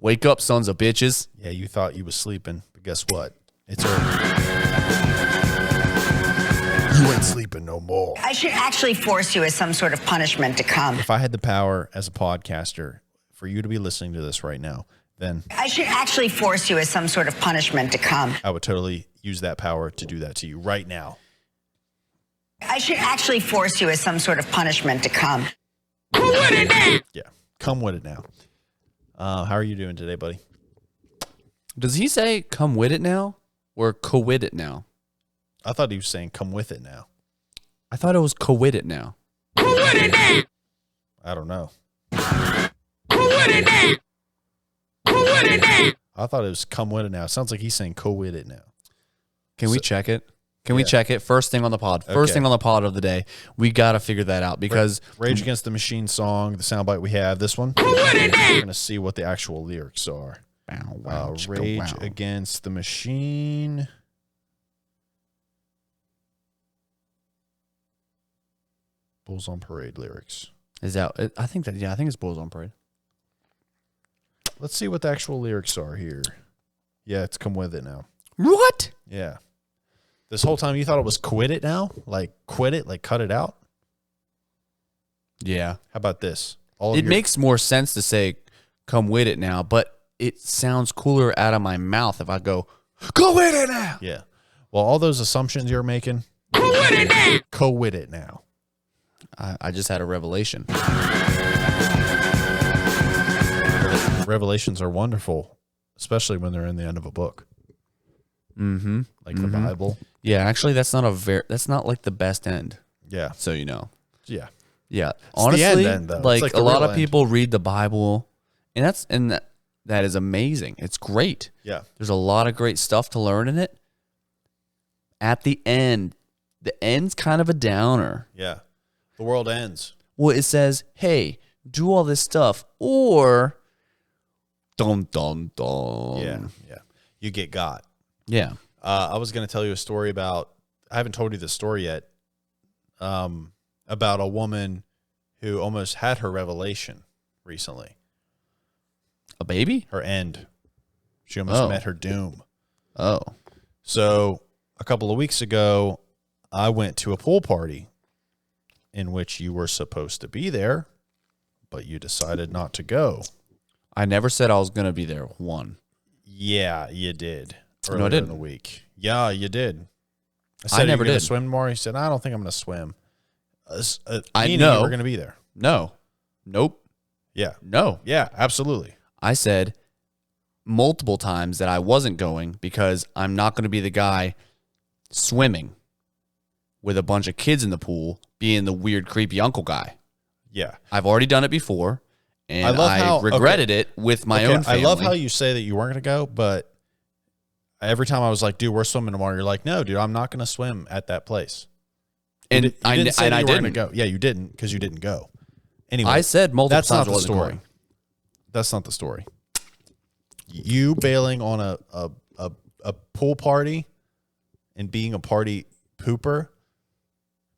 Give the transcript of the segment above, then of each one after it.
Wake up, sons of bitches. Yeah, you thought you was sleeping, but guess what? It's early. You ain't sleeping no more. I should actually force you as some sort of punishment to come. If I had the power as a podcaster for you to be listening to this right now, then I should actually force you as some sort of punishment to come. I would totally use that power to do that to you right now. I should actually force you as some sort of punishment to come. Come with it now. Yeah, come with it now. How are you doing today, buddy? Does he say come with it now or co-wit it now? I thought he was saying come with it now. I thought it was co-wit it now. Come with it now. I don't know. Come with it now. Come with it now. I thought it was come with it now. It sounds like he's saying co-wit it now. Can we check it? Can we check it? First thing on the pod. First thing on the pod of the day. We got to figure that out because Rage Against the Machine song, the soundbite we have, this one, we're going to see what the actual lyrics are. Rage Against the Machine. Bulls on Parade lyrics. Is that? I think it's Bulls on Parade. Let's see what the actual lyrics are here. Yeah, it's come with it now. What? Yeah. This whole time you thought it was quit it now? Like quit it, like cut it out? Yeah. How about this? It makes more sense to say come with it now, but it sounds cooler out of my mouth if I go, go with it now. Yeah. Well, all those assumptions you're making, go with it now. Go with it now. I just had a revelation. Revelations are wonderful, especially when they're in the end of a book. Mm-hmm. Like the Bible. Yeah, actually, that's not like the best end. Yeah. So you know. Yeah. Yeah. It's honestly, the end, though. like a lot of people read the Bible, and that is amazing. It's great. Yeah. There's a lot of great stuff to learn in it. At the end, the end's kind of a downer. Yeah. The world ends. Well, it says, hey, do all this stuff, or dum dum dum. Yeah. Yeah. You get got. Yeah. I was going to tell you a story about, I haven't told you this story yet, about a woman who almost had her revelation recently. A baby? Her end. She almost met her doom. Oh. So a couple of weeks ago, I went to a pool party in which you were supposed to be there, but you decided not to go. I never said I was going to be there. One. Yeah, you did. No, I didn't. In the week. Yeah, you did. I said, I never did. Swim tomorrow? He said, I don't think I'm going to swim. I know. We're going to be there. No. Nope. Yeah. No. Yeah, absolutely. I said multiple times that I wasn't going because I'm not going to be the guy swimming with a bunch of kids in the pool being the weird, creepy uncle guy. Yeah. I've already done it before, and I regretted it with my own family. I love how you say that you weren't going to go, but every time I was like, dude, we're swimming tomorrow. You're like, no, dude, I'm not going to swim at that place. And I didn't go. Yeah, you didn't because you didn't go. Anyway, I said multiple that's times not the story. That's not the story. You bailing on a pool party and being a party pooper,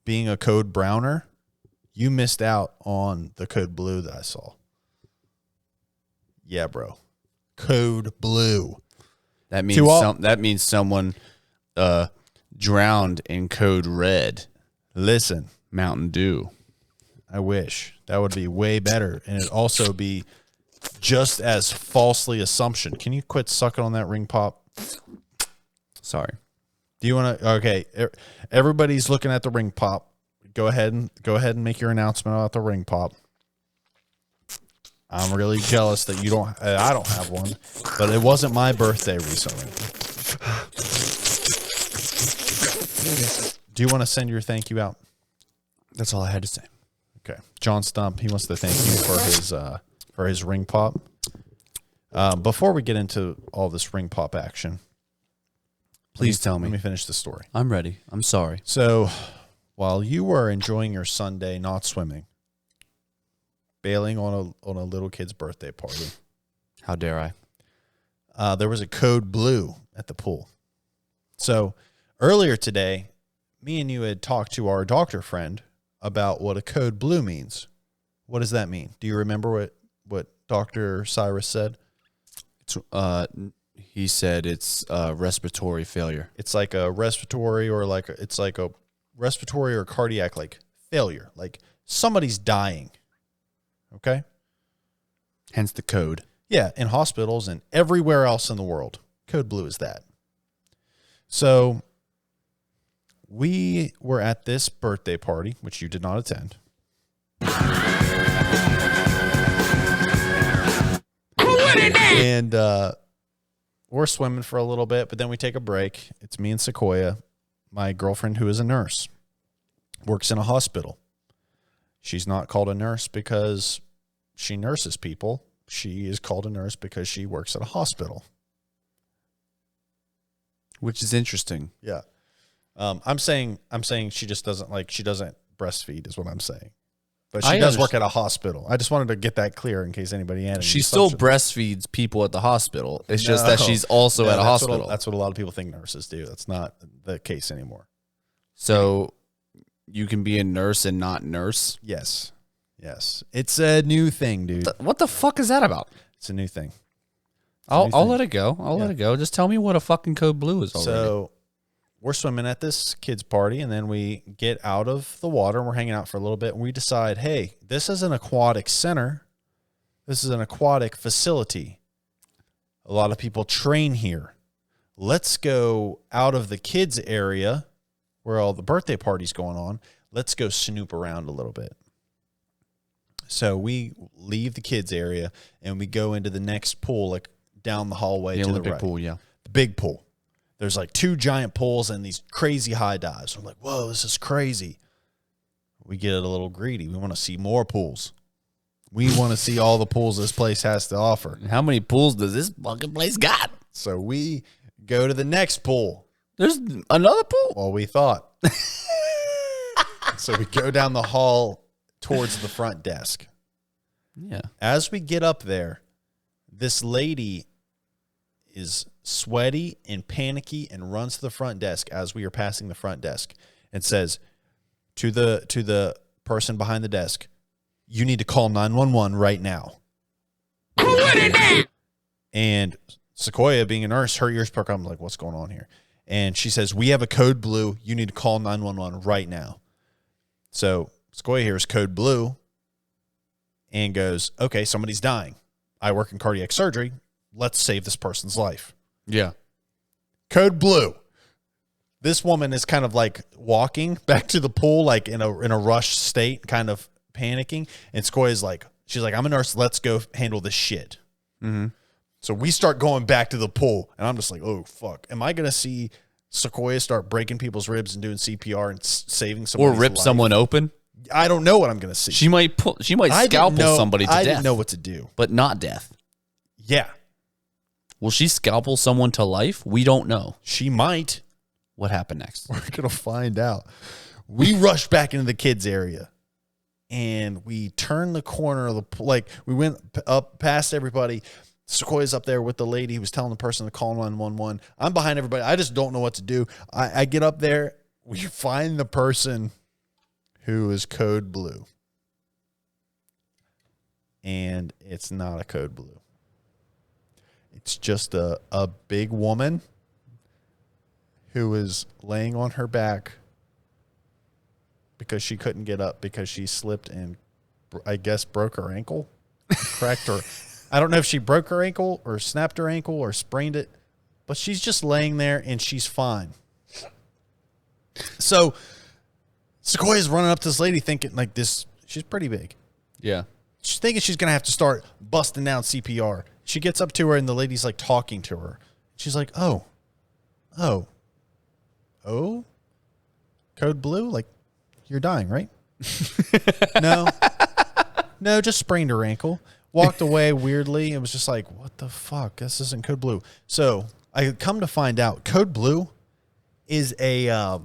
being a code browner, you missed out on the code blue that I saw. Yeah, bro. Code blue. That means someone drowned in code red. Listen, Mountain Dew. I wish. That would be way better. And it'd also be just as falsely assumption. Can you quit sucking on that ring pop? Sorry. Do you want to? Okay. Everybody's looking at the ring pop. Go ahead and make your announcement about the ring pop. I'm really jealous that I don't have one, but it wasn't my birthday recently. Do you want to send your thank you out? That's all I had to say. Okay. John Stump, he wants to thank you for his ring pop. Before we get into all this ring pop action, please tell me. Let me finish the story. I'm ready. I'm sorry. So, while you were enjoying your Sunday not swimming, bailing on a little kid's birthday party. How dare I? There was a code blue at the pool. So earlier today, me and you had talked to our doctor friend about what a code blue means. What does that mean? Do you remember what Dr. Cyrus said? He said it's respiratory failure. It's like a respiratory or cardiac like failure. Like somebody's dying. Okay? Hence the code. Yeah, in hospitals and everywhere else in the world. Code blue is that. So we were at this birthday party, which you did not attend. And we're swimming for a little bit, but then we take a break. It's me and Sequoia, my girlfriend who is a nurse, works in a hospital. She's not called a nurse because she nurses people. She is called a nurse because she works at a hospital. Which is interesting. Yeah. I'm saying she just doesn't breastfeed is what I'm saying. But she does work at a hospital. I just wanted to get that clear in case anybody had any She still breastfeeds people at the hospital. It's just that she's also at a hospital. That's what a lot of people think nurses do. That's not the case anymore. So you can be a nurse and not nurse? Yes. Yes. It's a new thing, dude. What the fuck is that about? It's a new thing. I'll let it go. I'll let it go. Just tell me what a fucking code blue is already. So we're swimming at this kid's party, and then we get out of the water, and we're hanging out for a little bit, and we decide, hey, this is an aquatic center. This is an aquatic facility. A lot of people train here. Let's go out of the kids' area where all the birthday party's going on. Let's go snoop around a little bit. So we leave the kids' area, and we go into the next pool, like down the hallway to the right. Pool, yeah. The big pool. There's like 2 giant pools and these crazy high dives. I'm like, whoa, this is crazy. We get a little greedy. We want to see more pools. We want to see all the pools this place has to offer. How many pools does this fucking place got? So we go to the next pool. There's another pool? Well, we thought. So we go down the hall towards the front desk. Yeah. As we get up there, this lady is sweaty and panicky and runs to the front desk as we are passing the front desk and says to the person behind the desk, you need to call 911 right now. And Sequoia, being a nurse, her ears perk up. I'm like, what's going on here? And she says, we have a code blue. You need to call 911 right now. So Sequoia hears code blue and goes, okay, somebody's dying. I work in cardiac surgery. Let's save this person's life. Yeah. Code blue. This woman is kind of like walking back to the pool, like in a rushed state, kind of panicking. And Sequoia's like, she's like, I'm a nurse. Let's go handle this shit. Mm-hmm. So we start going back to the pool, and I'm just like, oh, fuck. Am I going to see Sequoia start breaking people's ribs and doing CPR and saving someone's Or rip life? someone open? I don't know what I'm going to see. She might scalpel somebody to death. I didn't know what to do. But not death. Yeah. Will she scalpel someone to life? We don't know. She might. What happened next? We're going to find out. We rushed back into the kids' area, and we turned the corner of the pool. Like, we went up past everybody. Sequoia's up there with the lady who was telling the person to call 911. I'm behind everybody. I just don't know what to do. I get up there. We find the person who is code blue. And it's not a code blue. It's just a big woman who is laying on her back because she couldn't get up because she slipped and, I guess, broke her ankle, cracked her. I don't know if she broke her ankle or snapped her ankle or sprained it, but she's just laying there and she's fine. So Sequoia's running up to this lady thinking like this. She's pretty big. Yeah. She's thinking she's going to have to start busting down CPR. She gets up to her and the lady's like talking to her. She's like, oh, code blue? Like, you're dying, right? No, just sprained her ankle. Walked away weirdly. It was just like, what the fuck? This isn't code blue. So I come to find out code blue is like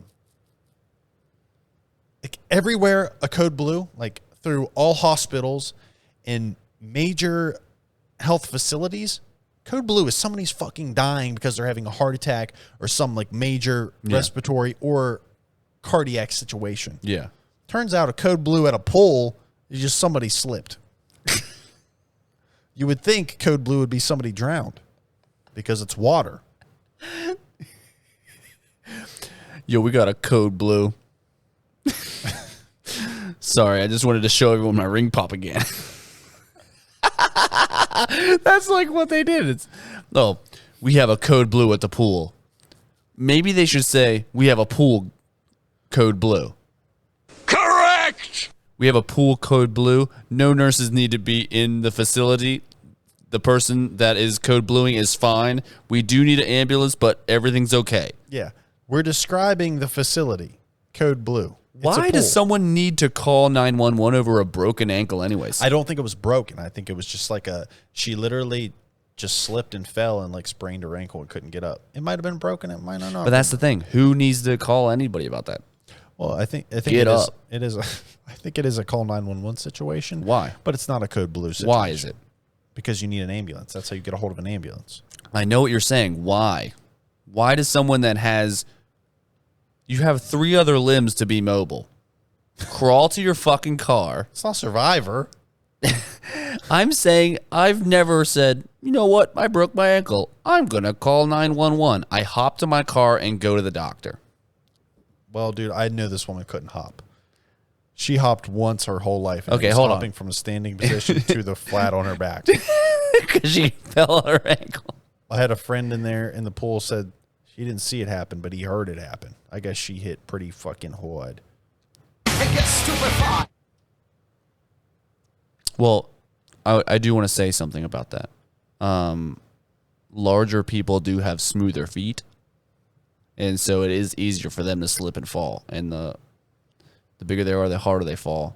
everywhere a code blue, like through all hospitals and major health facilities, code blue is somebody's fucking dying because they're having a heart attack or some like major respiratory or cardiac situation. Yeah. Turns out a code blue at a pool is just somebody slipped. You would think code blue would be somebody drowned. because it's water. Yo, we got a code blue. Sorry, I just wanted to show everyone my ring pop again. That's like what they did. We have a code blue at the pool. Maybe they should say we have a pool code blue. Correct! We have a pool code blue. No nurses need to be in the facility. The person that is code bluing is fine. We do need an ambulance, but everything's okay. Yeah. We're describing the facility. Code blue. It's a Why pool. does someone need to call 911 over a broken ankle anyways? I don't think it was broken. I think it was just like she literally just slipped and fell and like sprained her ankle and couldn't get up. It might have been broken. It might not. But that's the thing. Who needs to call anybody about that? Well, I think Get it is. up. It is. I think it is a call 911 situation. Why? But it's not a code blue situation. Why is it? Because you need an ambulance. That's how you get a hold of an ambulance. I know what you're saying. Why? Why does someone that has... You have 3 other limbs to be mobile. Crawl to your fucking car. It's not Survivor. I'm saying I've never said, you know what? I broke my ankle. I'm going to call 911. I hop to my car and go to the doctor. Well, dude, I knew this woman couldn't hop. She hopped once her whole life. And Okay, was hold on. hopping from a standing position to the flat on her back. Because she fell on her ankle. I had a friend in there in the pool said she didn't see it happen, but he heard it happen. I guess she hit pretty fucking hard. Well, I do want to say something about that. Larger people do have smoother feet, and so it is easier for them to slip and fall. And the bigger they are, the harder they fall.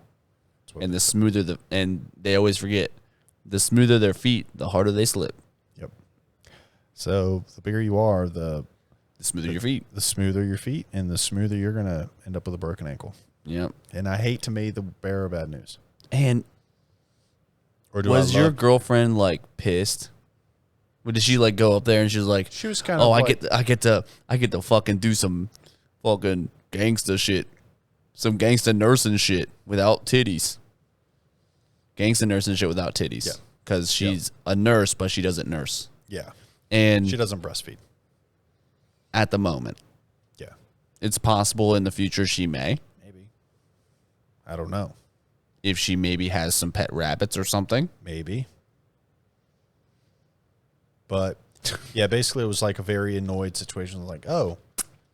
And the smoother and they always forget, the smoother their feet, the harder they slip. Yep. So the bigger you are, the smoother your feet. The smoother your feet, and the smoother you're gonna end up with a broken ankle. Yep. And I hate to be the bearer of bad news. And Or was your girlfriend like pissed? Or did she like go up there and she was like, She was kind of. "Oh, like, I get to fucking do some fucking gangsta shit, some gangsta nursing shit without titties, gangsta nursing shit without titties." Yeah. Because she's a nurse, but she doesn't nurse, Yeah. and She doesn't breastfeed. at the moment, Yeah. it's possible in the future she may, Maybe. I don't know. if she maybe has some pet rabbits or something. Maybe. But yeah, basically it was like a very annoyed situation. Like, oh,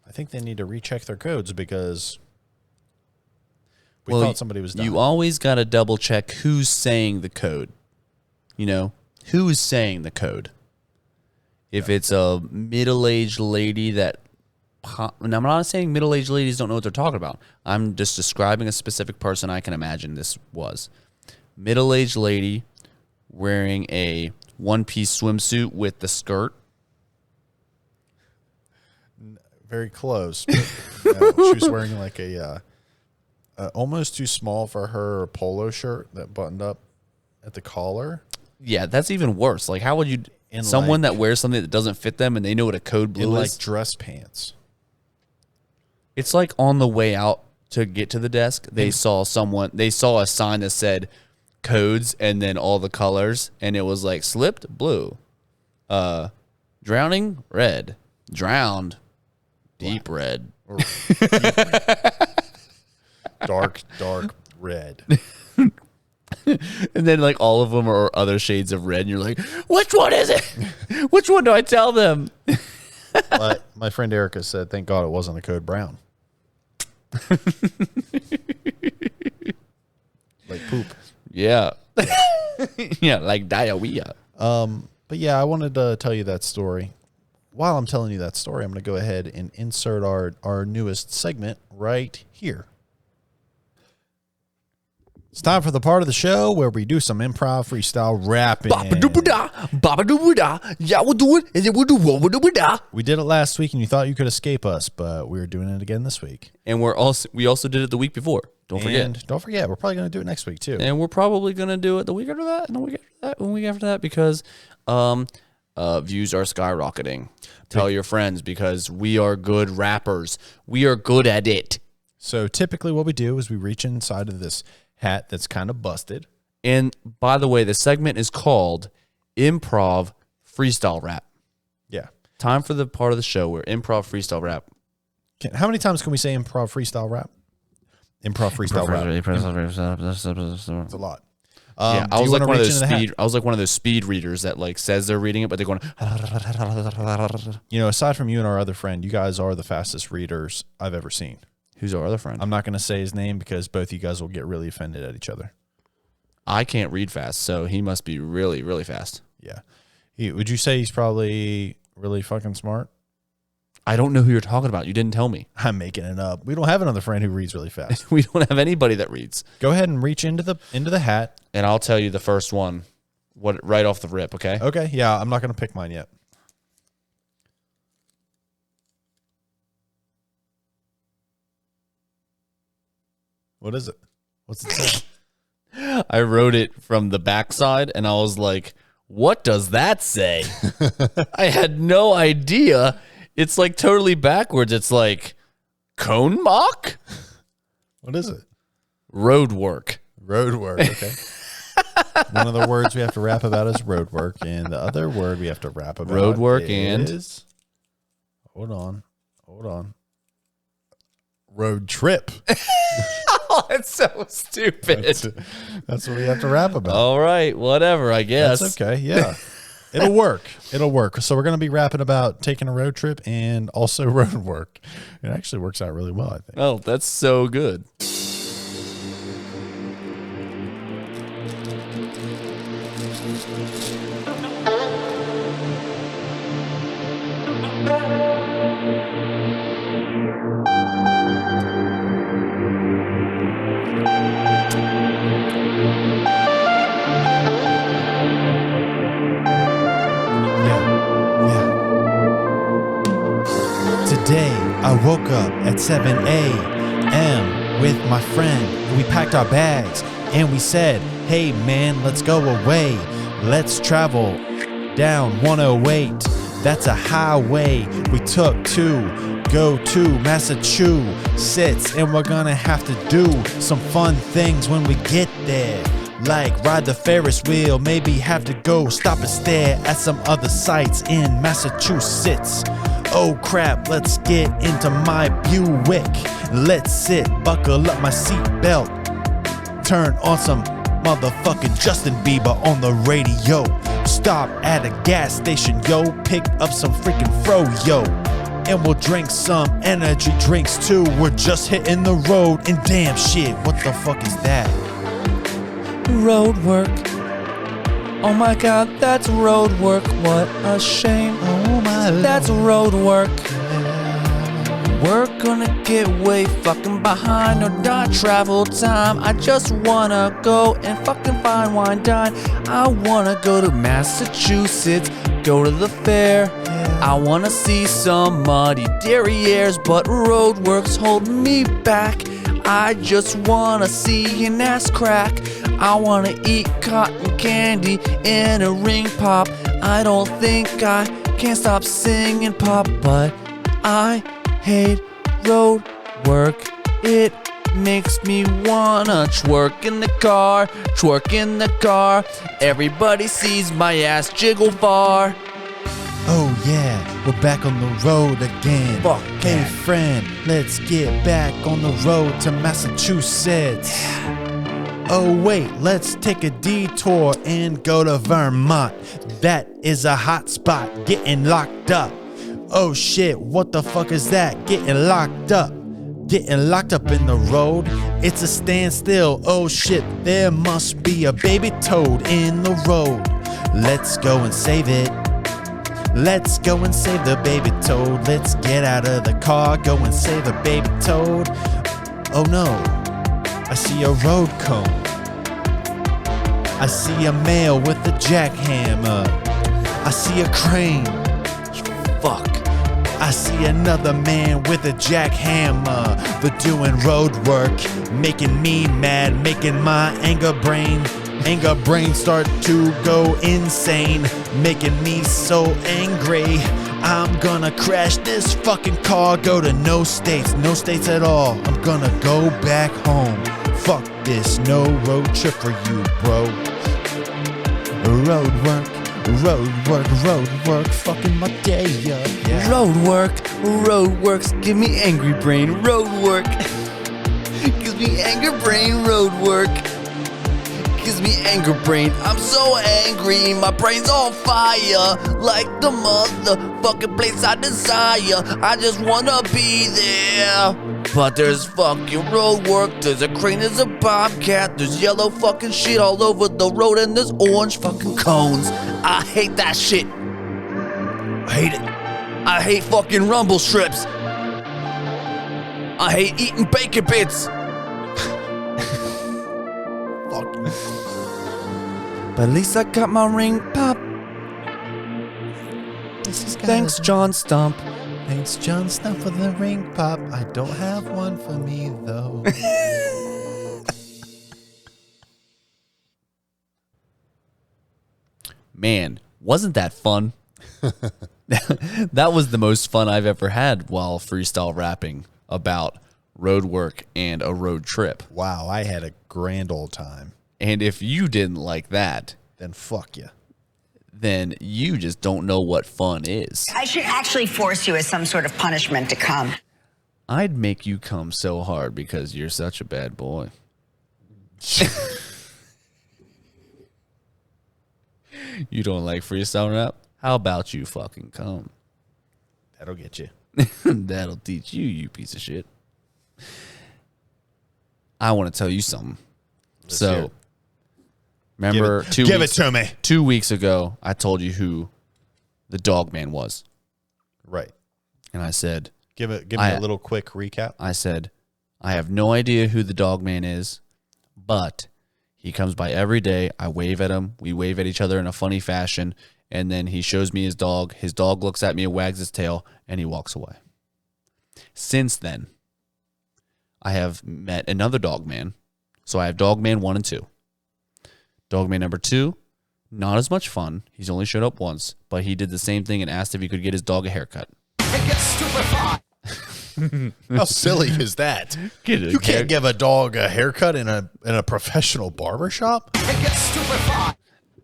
I think they need to recheck their codes because we thought somebody was dying. You always got to double check who's saying the code. You know, who's saying the code. If it's a middle-aged lady that... And I'm not saying middle-aged ladies don't know what they're talking about. I'm just describing a specific person I can imagine this was. Middle-aged lady wearing a one-piece swimsuit with the skirt. Very close. But, she was wearing like a almost too small for her polo shirt that buttoned up at the collar. Yeah, that's even worse. Like, how would you... And someone that wears something that doesn't fit them and they know what a code blue In is? like dress pants. It's like on the way out to get to the desk, they saw a sign that said codes and then all the colors, and it was like slipped blue, drowning red, drowned deep red. Or dark red. And then like all of them are other shades of red, and you're like, which one is it? Which one do I tell them? But my friend Erica said, thank God it wasn't a code brown. Like poop. Yeah. Yeah, like diarrhea. But yeah, I wanted to tell you that story. While I'm telling you that story, I'm going to go ahead and insert our newest segment right here. It's time for the part of the show where we do some improv freestyle rapping. We did it last week and you thought you could escape us, but we're doing it again this week. And we also did it the week before. Don't forget, we're probably going to do it next week too. And we're probably going to do it the week after that, and the week after that, and the week after that, because views are skyrocketing. Tell your friends, because we are good rappers. We are good at it. So typically what we do is we reach inside of this hat that's kind of busted. And by the way, the segment is called Improv Freestyle Rap. time for the part of the show where improv freestyle rap. How many times can we say improv freestyle rap? Improv freestyle rap. It's a lot. Yeah, I was like one of those speed. I was like one of those speed readers that like says they're reading it, but they're going. You know, aside from you and our other friend, you guys are the fastest readers I've ever seen. Who's our other friend? I'm not going to say his name because both you guys will get really offended at each other. I can't read fast, so he must be really, really fast. Yeah. Would you say he's probably really fucking smart? I don't know who you're talking about. You didn't tell me. I'm making it up. We don't have another friend who reads really fast. We don't have anybody that reads. Go ahead and reach into the hat. And I'll tell you the first one, right off the rip, okay? Okay, yeah, I'm not going to pick mine yet. What is it? What's it say? I wrote it from the backside, and I was like, what does that say? I had no idea. It's like totally backwards. It's like cone mock? What is it? Road work. Road work, okay. One of the words we have to rap about is road work, and the other word we have to rap about road work is, hold on. Road trip. Oh, it's so stupid. That's what we have to rap about. All right, whatever, I guess. That's okay, yeah. It'll work. So we're going to be rapping about taking a road trip and also road work. It actually works out really well, I think. Oh, that's so good. Today, I woke up at 7 a.m. with my friend. We packed our bags and we said, hey man, let's go away. Let's travel down 108. That's a highway we took to go to Massachusetts. And we're gonna have to do some fun things when we get there. Like ride the Ferris wheel, maybe have to go stop and stare at some other sites in Massachusetts. Oh crap, let's get into my Buick. Let's sit, buckle up my seatbelt. Turn on some motherfucking Justin Bieber on the radio. Stop at a gas station, yo. Pick up some freaking fro, yo. And we'll drink some energy drinks too. We're just hitting the road and damn shit, what the fuck is that? Road work. Oh my god, that's road work. What a shame. Oh my Lord. That's road work. We're gonna get way fucking behind or not travel time. I just wanna go and fucking find wine dine. I wanna go to Massachusetts, go to the fair. I wanna see some muddy derrieres, but roadworks hold me back. I just wanna see an ass crack. I wanna eat cotton candy in a ring pop. I don't think I can stop singing pop, but I hate road work. It makes me wanna twerk in the car, twerk in the car. Everybody sees my ass jiggle far. Oh yeah, we're back on the road again. Fuck hey yeah. friend, let's get back on the road to Massachusetts. Oh wait, let's take a detour and go to Vermont. That is a hot spot, getting locked up. Oh shit, what the fuck is that? Getting locked up. Getting locked up in the road. It's a standstill. Oh shit, there must be a baby toad in the road. Let's go and save it. Let's go and save the baby toad. Let's get out of the car, go and save the baby toad. Oh no, I see a road cone. I see a male with a jackhammer. I see a crane. Fuck. I see another man with a jackhammer. They're doing road work, making me mad, making my anger brain start to go insane, making me so angry. I'm gonna crash this fucking car, go to no states at all. I'm gonna go back home. Fuck this, no road trip for you, bro. Road work, Road work, fucking my day up. Yeah. Road works, give me angry brain. Road work gives me anger brain. Road work gives me anger brain. I'm so angry, my brain's on fire. Like the motherfucking place I desire. I just wanna be there. But there's fucking road work. There's a crane, there's a bobcat. There's yellow fucking shit all over the road. And there's orange fucking cones. I hate that shit. I hate it. I hate fucking rumble strips. I hate eating bacon bits. Fuck. But at least I got my ring pop. Thanks, John Stump. Thanks, John Stump, for the ring pop. I don't have one for me, though. Man, wasn't that fun? That was the most fun I've ever had while freestyle rapping about road work and a road trip. Wow, I had a grand old time. And if you didn't like that, Then fuck you. then you just don't know what fun is. I should actually force you as some sort of punishment to come. I'd make you come so hard because you're such a bad boy. You don't like freestyle rap? How about you fucking come? That'll get you. That'll teach you, you piece of shit. I want to tell you something. hear it. Remember Give it to me. 2 weeks ago, I told you who the Dogman was. Right. And I said, Give me a little quick recap. I said, I have no idea who the Dogman is, but he comes by every day. I wave at him. We wave at each other in a funny fashion. And then he shows me his dog. His dog looks at me and wags his tail, and he walks away. Since then, I have met another Dogman. So I have Dogman 1 and 2. Dogman number 2, not as much fun. He's only showed up once, but he did the same thing and asked if he could get his dog a haircut. How silly is that? You can't give a dog a haircut in a professional barbershop?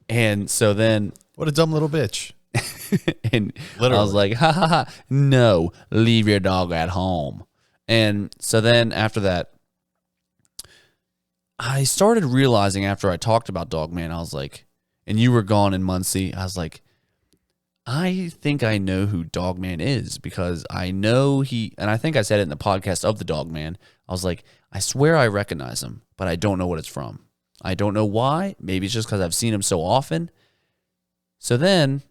And so then, What a dumb little bitch. and Literally. I was like, ha ha ha, no, leave your dog at home. And so then after that, I started realizing after I talked about Dogman, I was like, and you were gone in Muncie, I was like, I think I know who Dogman is because I know and I think I said it in the podcast of the Dogman. I was like, I swear I recognize him, but I don't know what it's from. I don't know why. Maybe it's just because I've seen him so often. So then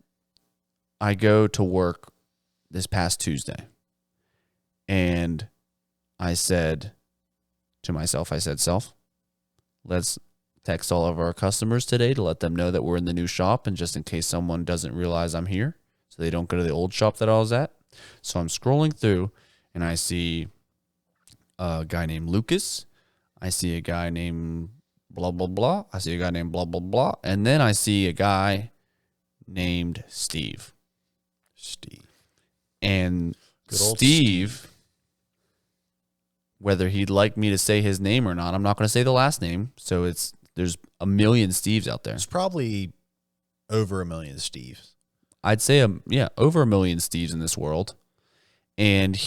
I go to work this past Tuesday and I said to myself, Self, let's text all of our customers today to let them know that we're in the new shop and just in case someone doesn't realize I'm here so they don't go to the old shop that I was at. So I'm scrolling through and I see a guy named Lucas. I see a guy named blah, blah, blah. I see a guy named blah, blah, blah. And then I see a guy named Steve. And Good old Steve, whether he'd like me to say his name or not, I'm not going to say the last name. So there's a million Steves out there. There's probably over a million Steves. I'd say, over a million Steves in this world. And I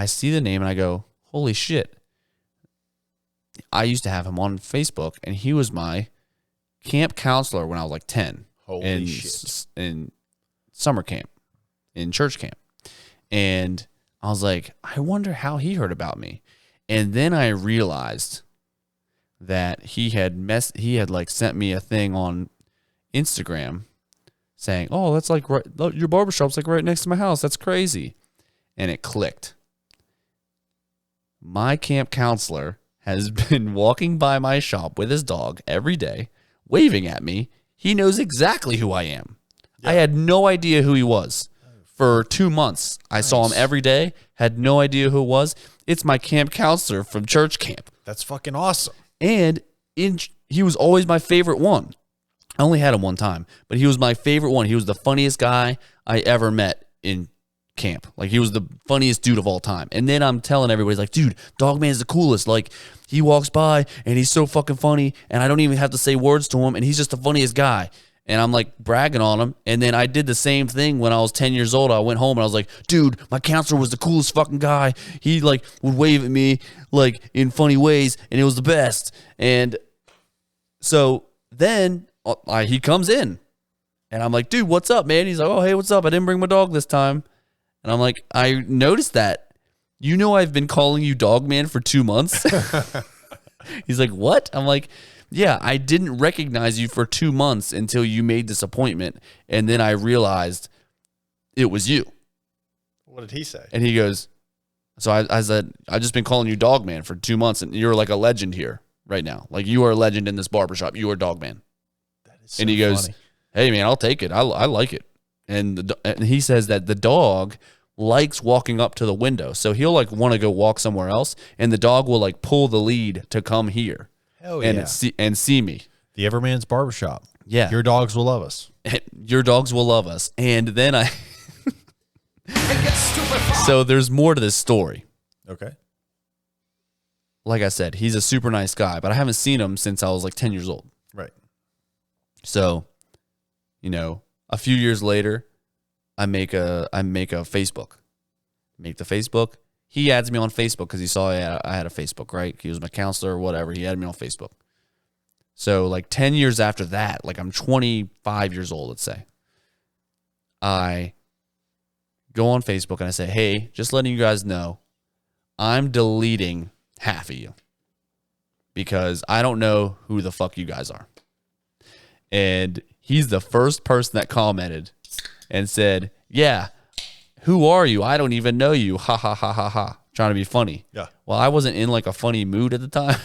see the name and I go, holy shit. I used to have him on Facebook and he was my camp counselor when I was like 10. Holy shit. In summer camp, in church camp. And I was like, I wonder how he heard about me. And then I realized that he had sent me a thing on Instagram saying, "Oh, that's like your barbershop's like right next to my house. That's crazy." And it clicked. My camp counselor has been walking by my shop with his dog every day, waving at me. He knows exactly who I am. Yeah. I had no idea who he was. For 2 months, I saw him every day, had no idea who it was. It's my camp counselor from church camp. That's fucking awesome. And he was always my favorite one. I only had him one time, but he was my favorite one. He was the funniest guy I ever met in camp. Like, he was the funniest dude of all time. And then I'm telling everybody, like, dude, Dogman's the coolest. Like, he walks by, and he's so fucking funny, and I don't even have to say words to him, and he's just the funniest guy. And I'm like bragging on him. And then I did the same thing when I was 10 years old. I went home and I was like, dude, my counselor was the coolest fucking guy. He like would wave at me like in funny ways and it was the best. And so then he comes in and I'm like, dude, what's up, man? He's like, oh, hey, what's up? I didn't bring my dog this time. And I'm like, I noticed that. You know, I've been calling you Dogman for 2 months. He's like, what? I'm like, yeah, I didn't recognize you for 2 months until you made this appointment. And then I realized it was you. What did he say? And he goes, so I said, I've just been calling you Dogman for 2 months and you're like a legend here right now. Like you are a legend in this barbershop. You are Dogman. That is so and he goes, funny. hey man, I'll take it. I like it. And he says that the dog likes walking up to the window. So he'll like want to go walk somewhere else. And the dog will like pull the lead to come here. Hell And yeah. and see me. The Everman's Barbershop. Yeah. Your dogs will love us. Your dogs will love us. And then so there's more to this story. Okay. Like I said, he's a super nice guy, but I haven't seen him since I was like 10 years old. Right. So, you know, a few years later, I make a Facebook. Make the Facebook. He adds me on Facebook because he saw I had a Facebook, right? He was my counselor or whatever. He added me on Facebook. So like 10 years after that, like I'm 25 years old, let's say. I go on Facebook and I say, hey, just letting you guys know, I'm deleting half of you because I don't know who the fuck you guys are. And he's the first person that commented and said, yeah, who are you? I don't even know you. Ha ha ha ha ha. Trying to be funny. Yeah. Well, I wasn't in like a funny mood at the time.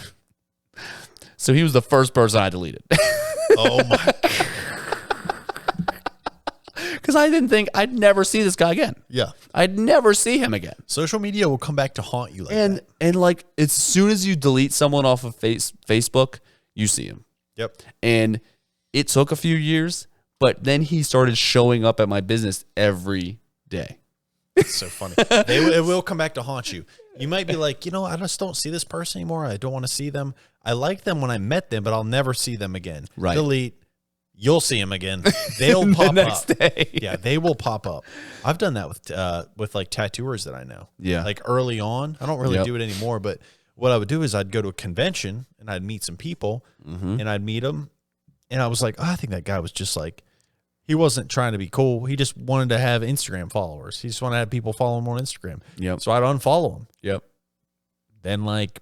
So he was the first person I deleted. Oh my. Because I didn't think I'd never see this guy again. Yeah. I'd never see him again. Social media will come back to haunt you like that. And like as soon as you delete someone off of Facebook, you see him. Yep. And it took a few years, but then he started showing up at my business every day. It's so funny. It will come back to haunt you. You might be like, you know, I just don't see this person anymore. I don't want to see them. I like them when I met them, but I'll never see them again. Right. Delete. You'll see them again. They'll pop next up. day. Yeah, they will pop up. I've done that with like tattooers that I know. Yeah. Like early on. I don't really Yep. do it anymore, but what I would do is I'd go to a convention and I'd meet some people and I'd meet them. And I was like, oh, I think that guy was just like, he wasn't trying to be cool. He just wanted to have Instagram followers. He just wanted to have people follow him on Instagram. Yep. So I'd unfollow him. Yep. Then like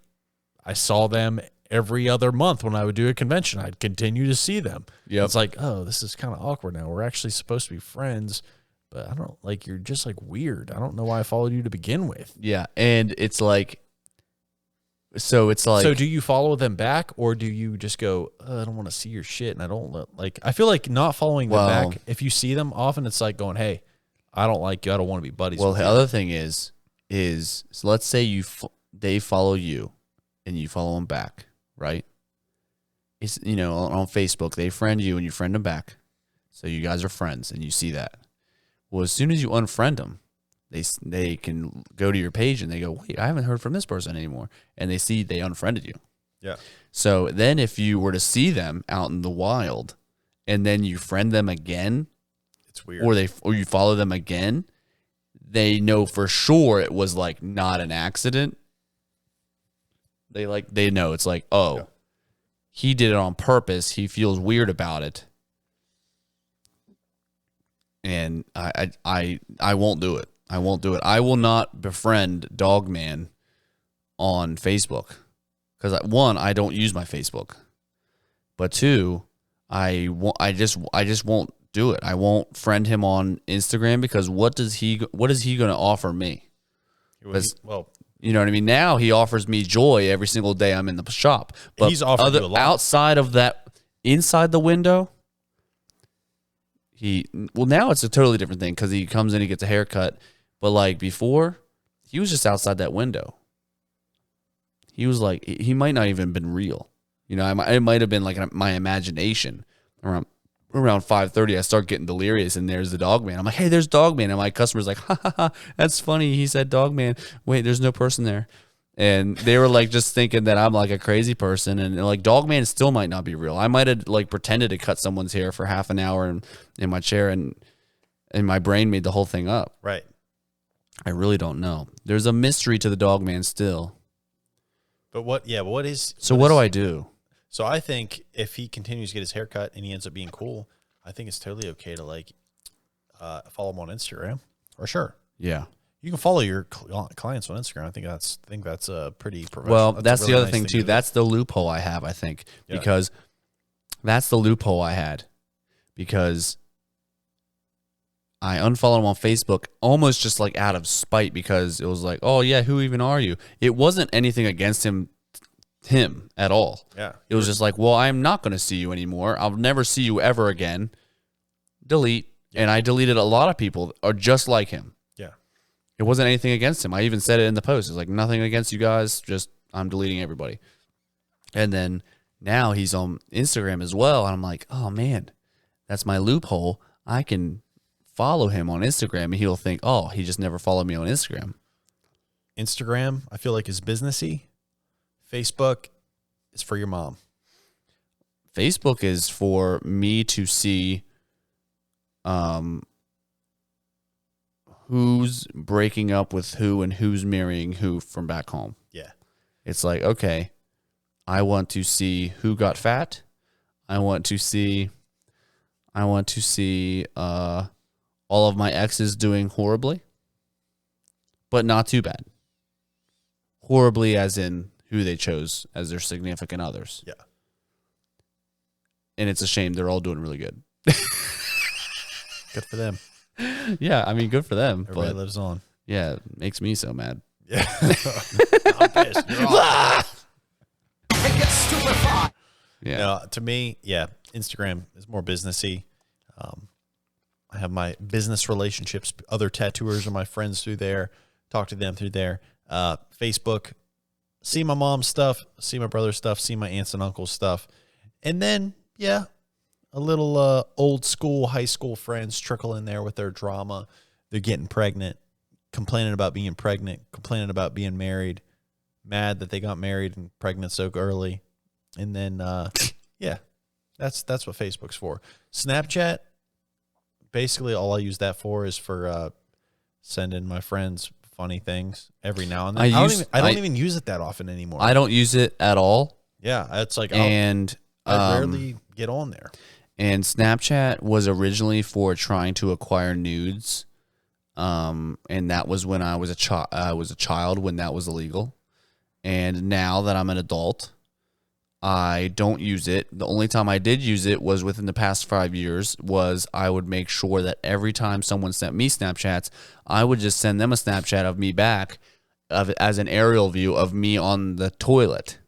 I saw them every other month when I would do a convention. I'd continue to see them. Yep. It's like, oh, this is kind of awkward now. We're actually supposed to be friends, but I don't like, you're just like weird. I don't know why I followed you to begin with. Yeah. And it's like, so do you follow them back or do you just go, I don't want to see your shit. And I don't like, I feel like not following them back. If you see them often, it's like going, hey, I don't like you. I don't want to be buddies. well, with the you. other thing is so let's say they follow you and you follow them back, right? It's, you know, on Facebook, they friend you and you friend them back. So you guys are friends and you see that. Well, as soon as you unfriend them, they can go to your page and they go, wait, I haven't heard from this person anymore. And they see they unfriended you. Yeah. So then if you were to see them out in the wild and then you friend them again, It's weird. or you follow them again, they know for sure it was like not an accident. They know it's like, oh, Yeah. he did it on purpose. He feels weird about it. And I won't do it. I won't do it. I will not befriend Dogman on Facebook because one, I don't use my Facebook, but two, I just won't do it. I won't friend him on Instagram because what is he going to offer me? Well, You know what I mean? Now he offers me joy every single day I'm in the shop. But He's offered you a lot. outside of that, inside the window, now it's a totally different thing because he comes in, he gets a haircut. But like before, he was just outside that window. He was like, he might not even been real. You know, it might have been like my imagination. Around 5:30, I start getting delirious, and there's the Dogman. I'm like, hey, there's Dogman. And my customer's like, ha, ha, ha, that's funny. He said Dogman. Wait, there's no person there. And they were like just thinking that I'm like a crazy person, and like Dogman still might not be real. I might have like pretended to cut someone's hair for half an hour in my chair, and my brain made the whole thing up. Right. I really don't know. There's a mystery to the Dogman still. But what? Yeah. What is? So what do I do? So I think if he continues to get his hair cut and he ends up being cool, I think it's totally okay to like follow him on Instagram for sure. Yeah. You can follow your clients on Instagram. I think that's a pretty professional. Well, that's a really the other nice thing to too. do. That's the loophole I have, I think, Yeah. because that's the loophole I had, because I unfollowed him on Facebook almost just like out of spite, because it was like, oh yeah, who even are you? It wasn't anything against him at all. Yeah. It was just like, well, I'm not going to see you anymore. I'll never see you ever again. Delete. And I deleted a lot of people are just like him. Yeah. It wasn't anything against him. I even said it in the post. It's like, nothing against you guys. Just I'm deleting everybody. And then now he's on Instagram as well. And I'm like, oh man, that's my loophole. I can follow him on Instagram and he'll think, oh, he just never followed me on Instagram. Instagram, I feel like, is businessy. Facebook is for your mom. Facebook is for me to see who's breaking up with who and who's marrying who from back home. Yeah. It's like, okay, I want to see who got fat. I want to see all of my exes doing horribly, but not too bad. Horribly as in who they chose as their significant others. Yeah. And it's a shame they're all doing really good. Good for them. Yeah, I mean, good for them. Everybody But lives on. yeah, it makes me so mad. Yeah. I'm pissed. You're off. Yeah. No, to me, yeah, Instagram is more businessy. I have my business relationships, other tattooers are my friends through there. Talk to them through there. Facebook, see my mom's stuff, see my brother's stuff, see my aunts and uncles' stuff. And then, yeah, a little old school, high school friends trickle in there with their drama. They're getting pregnant, complaining about being pregnant, complaining about being married, mad that they got married and pregnant so early. And then, yeah, that's what Facebook's for. Snapchat, basically all I use that for is for sending my friends funny things every now and then. I don't even use it that often anymore. I don't use it at all. Yeah, it's like And I rarely get on there. And Snapchat was originally for trying to acquire nudes. And that was when I was a child when that was illegal. And now that I'm an adult, I don't use it. The only time I did use it was within the past 5 years. Was I would make sure that every time someone sent me Snapchats, I would just send them a Snapchat of me back as an aerial view of me on the toilet.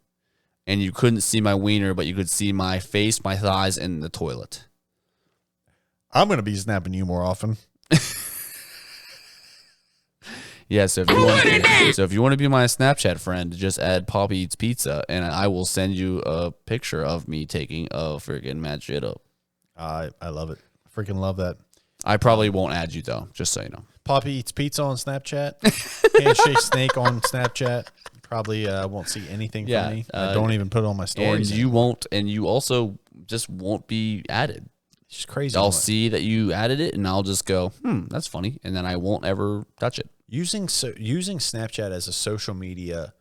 And you couldn't see my wiener, but you could see my face, my thighs, and the toilet. I'm going to be snapping you more often. Yeah, so if you want to be my Snapchat friend, just add Poppy Eats Pizza, and I will send you a picture of me taking a freaking mad shit up. I love it. I freaking love that. I probably won't add you, though, just so you know. Poppy Eats Pizza on Snapchat. Handshake Snake on Snapchat. Probably won't see anything from me. I don't even put it on my stories. And you won't, and you also just won't be added. It's just crazy. I'll see that you added it, and I'll just go, that's funny, and then I won't ever touch it. Using Snapchat as a social media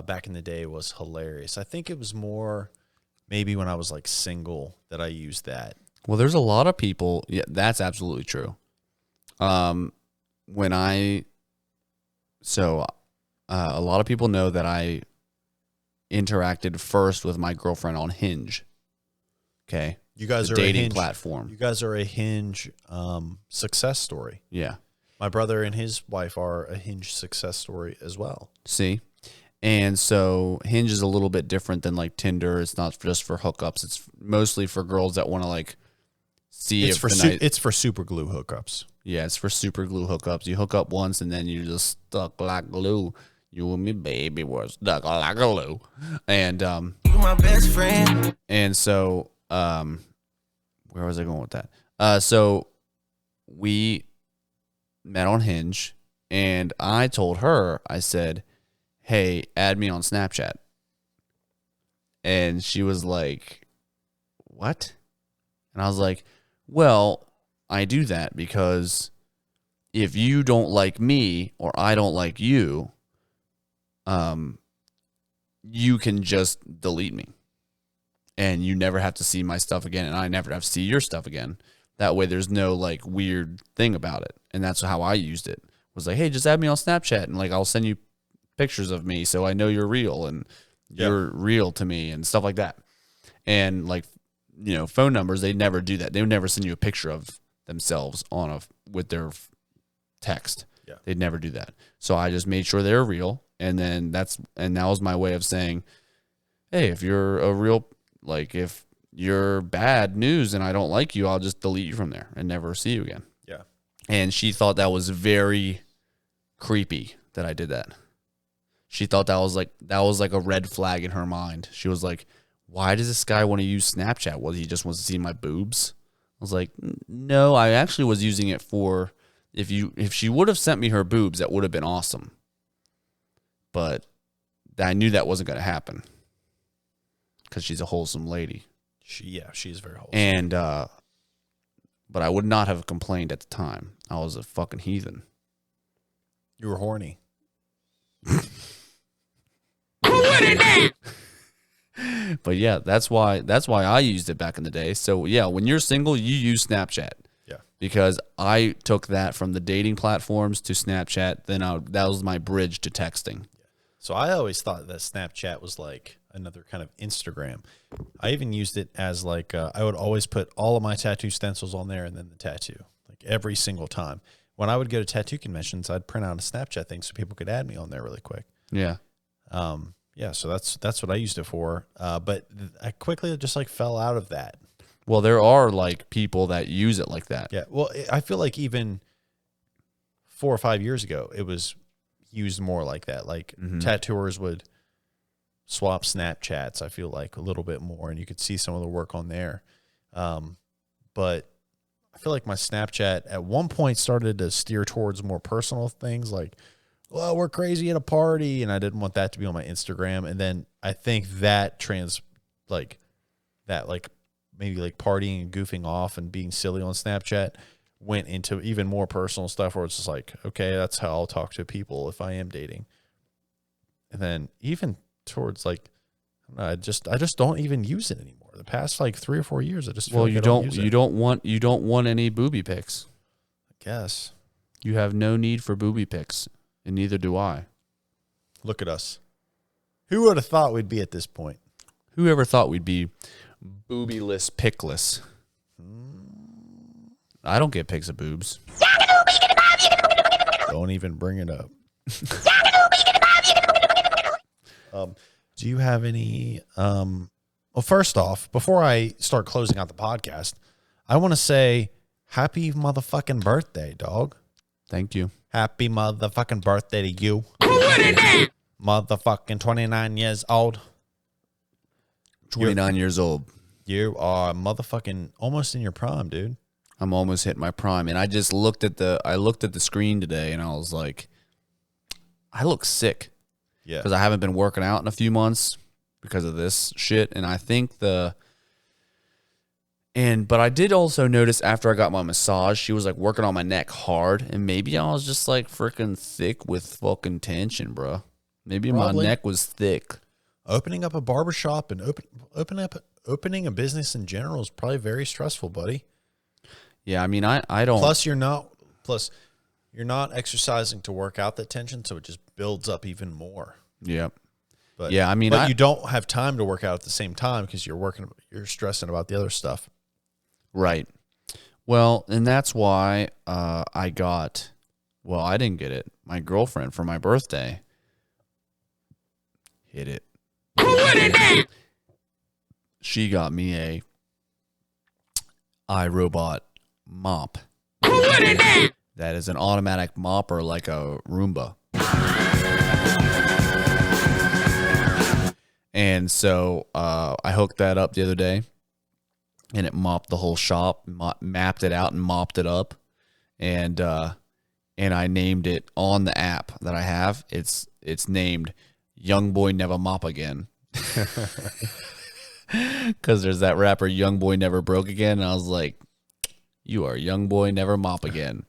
back in the day was hilarious. I think it was more maybe when I was like single that I used that. Well, there's a lot of people. Yeah, that's absolutely true. A lot of people know that I interacted first with my girlfriend on Hinge. Okay, You guys the are dating a Hinge platform. You guys are a Hinge success story. Yeah. My brother and his wife are a Hinge success story as well. See? And so Hinge is a little bit different than like Tinder. It's not just for hookups. It's mostly for girls that want to like see It's if for the night. it's for super glue hookups. Yeah, it's for super glue hookups. You hook up once and then you're just stuck like glue. You and me, baby, were stuck like glue. And You my best friend. and so where was I going with that? So we met on Hinge, and I told her, I said, hey, add me on Snapchat. And she was like, what? And I was like, well, I do that because if you don't like me or I don't like you, you can just delete me and you never have to see my stuff again. And I never have to see your stuff again. That way there's no like weird thing about it. And that's how I used it. Was like, hey, just add me on Snapchat and like I'll send you pictures of me so I know you're real and you're real to me and stuff like that. And like, you know, phone numbers, they never do that. They would never send you a picture of themselves with their text. Yeah. They'd never do that. So I just made sure they're real. And then that was my way of saying, hey, if you're a real, like if you're bad news and I don't like you, I'll just delete you from there and never see you again. Yeah. And she thought that was very creepy that I did that. She thought that was like a red flag in her mind. She was like, why does this guy want to use Snapchat? Well, he just wants to see my boobs. I was like, no, I actually was using it for if she would have sent me her boobs, that would have been awesome. But I knew that wasn't going to happen because she's a wholesome lady. She's very wholesome. And but I would not have complained at the time. I was a fucking heathen. You were horny. But yeah, that's why I used it back in the day. So yeah, when you're single, you use Snapchat. Yeah. Because I took that from the dating platforms to Snapchat. Then that was my bridge to texting. So I always thought that Snapchat was like another kind of Instagram. I even used it as like I would always put all of my tattoo stencils on there and then the tattoo, like every single time. When I would go to tattoo conventions, I'd print out a Snapchat thing so people could add me on there really quick. Yeah. Yeah, so that's what I used it for. But I quickly just like fell out of that. Well, there are like people that use it like that. Yeah. Well, I feel like even 4 or 5 years ago, it was used more like that. Like tattooers would swap Snapchats, I feel like a little bit more, and you could see some of the work on there. But I feel like my Snapchat at one point started to steer towards more personal things like, well, we're crazy at a party, and I didn't want that to be on my Instagram. And then I think that maybe like partying and goofing off and being silly on Snapchat went into even more personal stuff where it's just like, okay, that's how I'll talk to people if I am dating. And then even towards like, I just don't even use it anymore. The past like 3 or 4 years, I just feel like you don't want any booby pics. I guess you have no need for booby pics. And neither do I. Look at us. Who would have thought we'd be at this point? Whoever thought we'd be boobyless, pickless? I don't get pics of boobs. Don't even bring it up. Do you have any? Well, first off, before I start closing out the podcast, I want to say happy motherfucking birthday, dog. Thank you. Happy motherfucking birthday to you. Motherfucking 29 years old. 29 years old. You are motherfucking almost in your prime, dude. I'm almost hitting my prime. And I just looked at the screen today and I was like, I look sick. Yeah. Because I haven't been working out in a few months because of this shit. And I think but I did also notice after I got my massage, she was like working on my neck hard. And maybe I was just like freaking thick with fucking tension, bro. Maybe Probably. my neck was thick. Opening up a barbershop and opening a business in general is probably very stressful, buddy. Yeah, I mean, I don't. Plus, you're not exercising to work out that tension, so it just builds up even more. Yep. But yeah, I mean, but you don't have time to work out at the same time because you're stressing about the other stuff. Right. Well, and that's why I didn't get it. My girlfriend for my birthday hit it. She got me a iRobot mop. That is an automatic mopper like a Roomba. And so I hooked that up the other day, and it mopped the whole shop, mapped it out and mopped it up. And I named it on the app that I have. It's named Young Boy Never Mop Again. Because there's that rapper, Young Boy Never Broke Again. And I was like, you are Young Boy Never Mop Again.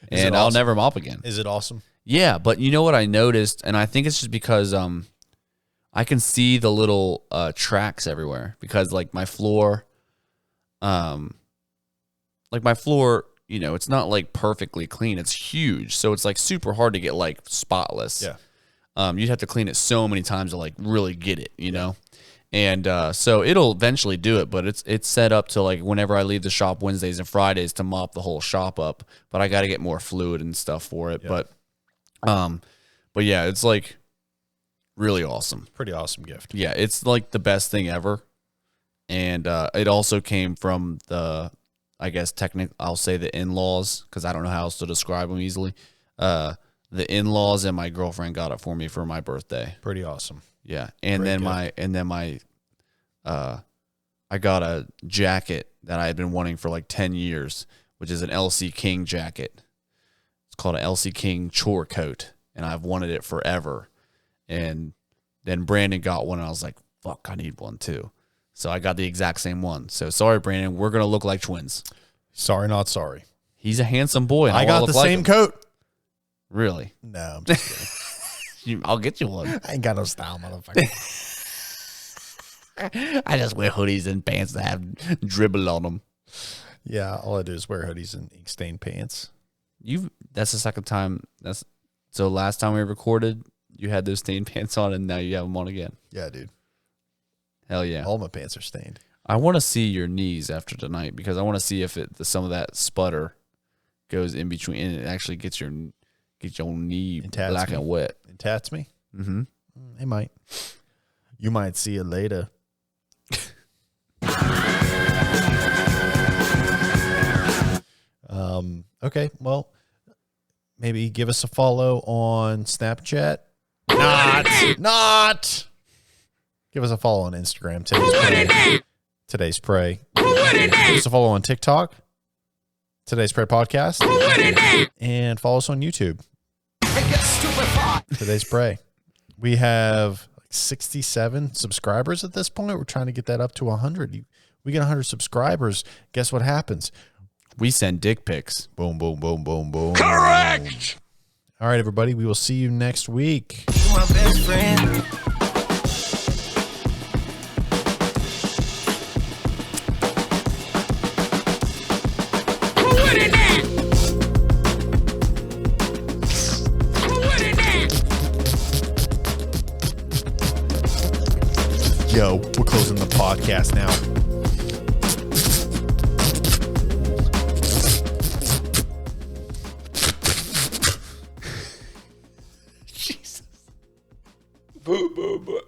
And I'll never mop again. Is it awesome? Yeah, but you know what I noticed? And I think it's just because I can see the little tracks everywhere. Because like my floor, you know, it's not like perfectly clean. It's huge. So it's like super hard to get like spotless. Yeah. You'd have to clean it so many times to like really get it, you know? And so it'll eventually do it, but it's set up to like whenever I leave the shop Wednesdays and Fridays to mop the whole shop up. But I got to get more fluid and stuff for it. Yeah. But yeah, it's like really awesome. Pretty awesome gift. Yeah, it's like the best thing ever. And it also came from I guess I'll say the in-laws, because I don't know how else to describe them easily. The in-laws and my girlfriend got it for me for my birthday. Pretty awesome. Yeah, and Great then I got a jacket that I had been wanting for like 10 years, which is an LC King jacket. It's called an LC King chore coat, and I've wanted it forever. And then Brandon got one, and I was like, fuck, I need one too. So I got the exact same one. So sorry, Brandon, we're gonna look like twins. Sorry, not sorry. He's a handsome boy. And I got the same coat. Really? No, I'm just kidding. I'll get you one. I ain't got no style, motherfucker. I just wear hoodies and pants that have dribble on them. Yeah, all I do is wear hoodies and ink stained pants. That's the second time. So last time we recorded, you had those stained pants on, and now you have them on again. Yeah, dude. Hell yeah. All my pants are stained. I want to see your knees after tonight because I want to see if some of that sputter goes in between and it actually gets your knee black and wet. And tats me? Mm-hmm. It might. You might see it later. Okay, well, maybe give us a follow on Snapchat. Not. Give us a follow on Instagram. Today's Pray. Give us a follow on TikTok. Today's Pray Podcast. And follow us on YouTube. Today's Pray. We have like 67 subscribers at this point. We're trying to get that up to 100. We get 100 subscribers. Guess what happens? We send dick pics. Boom, boom, boom, boom, boom. Correct! All right, everybody. We will see you next week. You my best friend. Yo, we're closing the podcast now. Jesus. Boo, boo, boo.